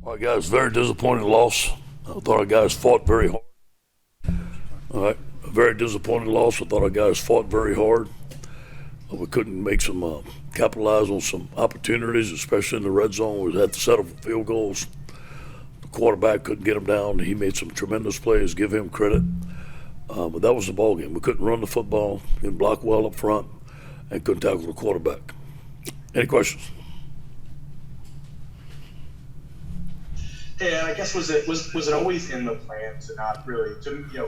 All right, guys, very disappointing loss. I thought our guys fought very hard. All right, a very disappointing loss. I thought our guys fought very hard. We couldn't make some capitalize on some opportunities, especially in the red zone. We had to settle for field goals. The quarterback couldn't get him down. He made some tremendous plays. Give him credit. But that was the ball game. We couldn't run the football, didn't block well up front, and couldn't tackle the quarterback. Any questions? Yeah, I guess was it always in the plan to not really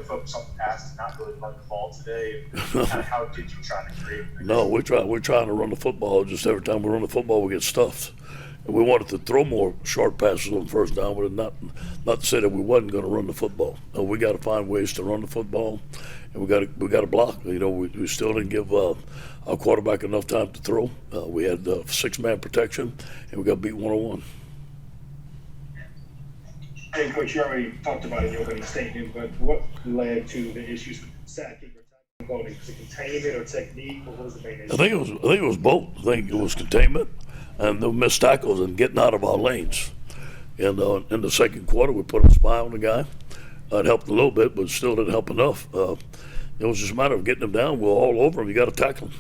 focus on the pass, to not really run the ball today? And kind of how did you try to create? No, we're trying to run the football. Just every time we run the football, we get stuffed. And we wanted to throw more short passes on first down, but not to say that we wasn't going to run the football. We got to find ways to run the football, and we got to block. We still didn't give our quarterback enough time to throw. We had 6-man protection, and we got beat 1-on-1. Hey, Coach, you already talked about it in your opening statement, but what led to the issues with sacking or tackling goalie? Was it containment or technique? What was the main issue? I think it was both. I think it was containment and the missed tackles and getting out of our lanes. And in the second quarter, we put a spy on the guy. It helped a little bit, but still didn't help enough. It was just a matter of getting him down. We're all over him. You got to tackle him.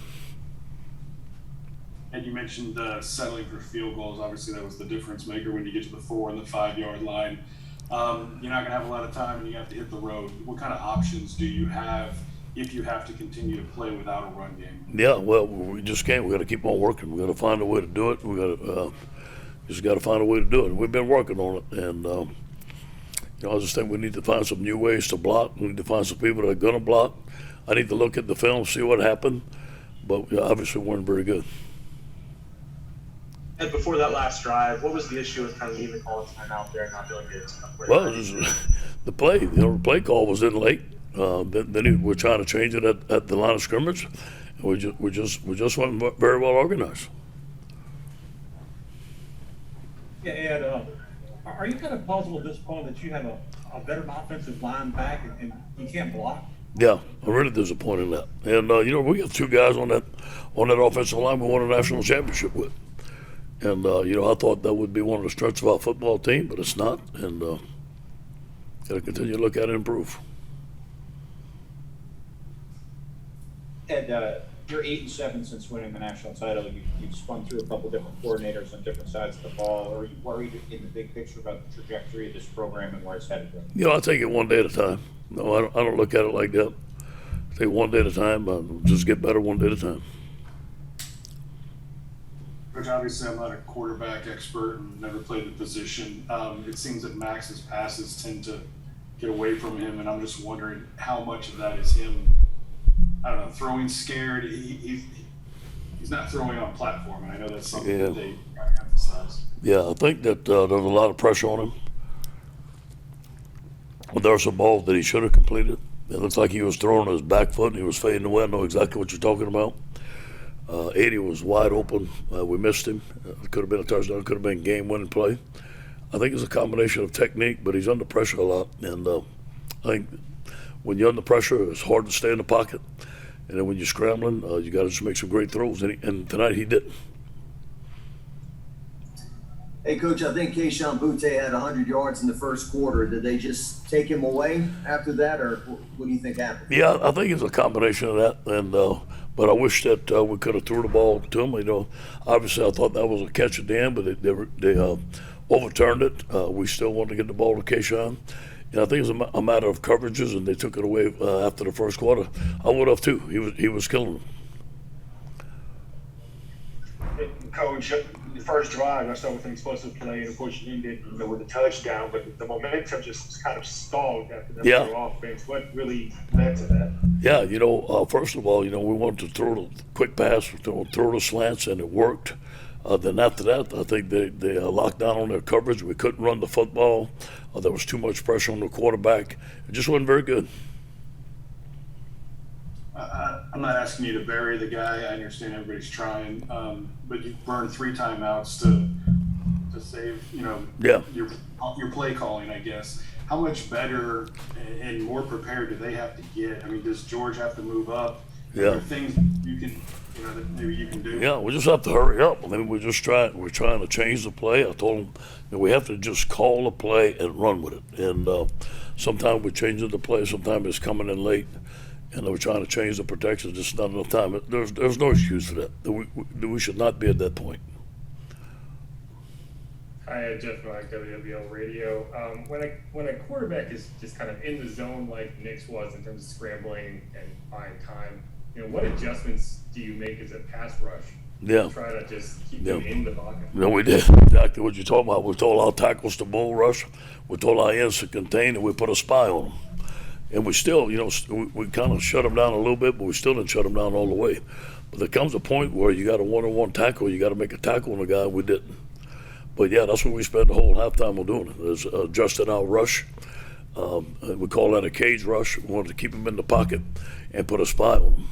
And you mentioned settling for field goals. Obviously, that was the difference maker when you get to the 4 and the 5 yard line. You're not going to have a lot of time, and you have to hit the road. What kind of options do you have if you have to continue to play without a run game? Yeah, well, we just can't. We got to keep on working. We got to find a way to do it. We got to just got to find a way to do it. We've been working on it, and I just think we need to find some new ways to block. We need to find some people that are going to block. I need to look at the film, see what happened, but we obviously weren't very good. And before that last drive, what was the issue with kind of leaving all the time out there and not doing good stuff? Well, the play. The play call was in late. Then we're trying to change it at the line of scrimmage. We just weren't very well organized. Yeah, Ed, are you kind of puzzled at this point that you have a better offensive line back and you can't block? Yeah, I'm really disappointed in that. And we got 2 guys on that offensive line we won a national championship with. And, I thought that would be one of the strengths of our football team, but it's not. And got to continue to look at it and improve. Ed, you're 8-7 since winning the national title. You've spun through a couple different coordinators on different sides of the ball. Are you worried in the big picture about the trajectory of this program and where it's headed? I take it one day at a time. No, I don't look at it like that. I take it one day at a time. Just get better one day at a time. Coach, obviously I'm not a quarterback expert and never played the position. It seems that Max's passes tend to get away from him, and I'm just wondering how much of that is him, I don't know, throwing scared. He's not throwing on platform, and I know that's something that they emphasize. Yeah, I think that there's a lot of pressure on him. There were some balls that he should have completed. It looks like he was throwing his back foot and he was fading away. I know exactly what you're talking about. 80 was wide open. We missed him. It could have been a touchdown. It could have been game-winning play. I think it's a combination of technique, but he's under pressure a lot. And I think when you're under pressure, it's hard to stay in the pocket. And then when you're scrambling, you got to just make some great throws. And tonight he did. Hey, Coach, I think Keishawn Butte had 100 yards in the first quarter. Did they just take him away after that, or what do you think happened? Yeah, I think it's a combination of that. And but I wish that we could have threw the ball to him. Obviously I thought that was a catch at the end, but they overturned it. We still wanted to get the ball to Keishawn. And I think it's a matter of coverages, and they took it away after the first quarter. I would have too. He was killing them. Coach, the first drive, I saw with an explosive play, and of course you ended with a touchdown, but the momentum just kind of stalled after that offense. What really led to that? Yeah, first of all, we wanted to throw the quick pass, throw the slants, and it worked. Then after that, I think they locked down on their coverage. We couldn't run the football. There was too much pressure on the quarterback. It just wasn't very good. I'm not asking you to bury the guy. I understand everybody's trying, but you burned 3 timeouts to save, your play calling, I guess. How much better and more prepared do they have to get? I mean, does George have to move up Are there Yeah. things you can, that maybe you can do? Yeah, we just have to hurry up. I mean, we're trying to change the play. I told them that we have to just call the play and run with it. And sometimes we're changing the play, sometimes it's coming in late, and we're trying to change the protection. Just not enough time. There's no excuse for that. We should not be at that point. Hi, Jeff Mike, WWL Radio. When a quarterback is just kind of in the zone like Nick's was in terms of scrambling and buying time, what adjustments do you make as a pass rush Yeah. to try to just keep them in the pocket? We did exactly what you're talking about. We told our tackles to bull rush. We told our ends to contain, and we put a spy on them. And we still, we kind of shut them down a little bit, but we still didn't shut them down all the way. But there comes a point where you got a one-on-one tackle. You got to make a tackle on a guy. We didn't. But yeah, that's what we spent the whole halftime on doing. Is adjusting our rush. We call that a cage rush. We wanted to keep them in the pocket and put a spy on them.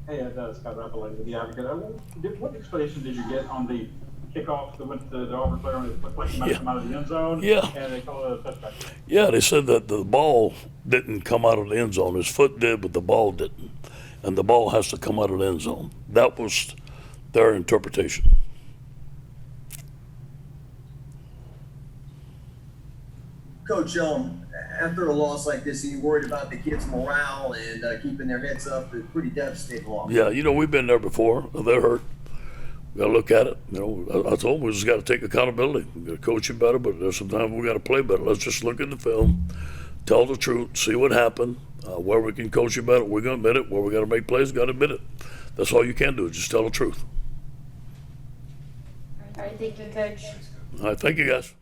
Hey, Scott Rappelate with the Advocate. What explanation did you get on the kickoff that went to the Auburn player and it looked like he might come out of the end zone? Yeah. And they called it a touchback. Yeah, they said that the ball didn't come out of the end zone. His foot did, but the ball didn't. And the ball has to come out of the end zone. That was their interpretation. Coach, after a loss like this, are you worried about the kids' morale and keeping their heads up? It's a pretty devastating loss. Yeah, we've been there before. They're hurt. We got to look at it. I told them we just got to take accountability. We got to coach it better, but there's sometimes we got to play better. Let's just look at the film, tell the truth, see what happened, where we can coach it better. We're going to admit it. Where we got to make plays, got to admit it. That's all you can do, just tell the truth. All right, thank you, Coach. All right, thank you, guys.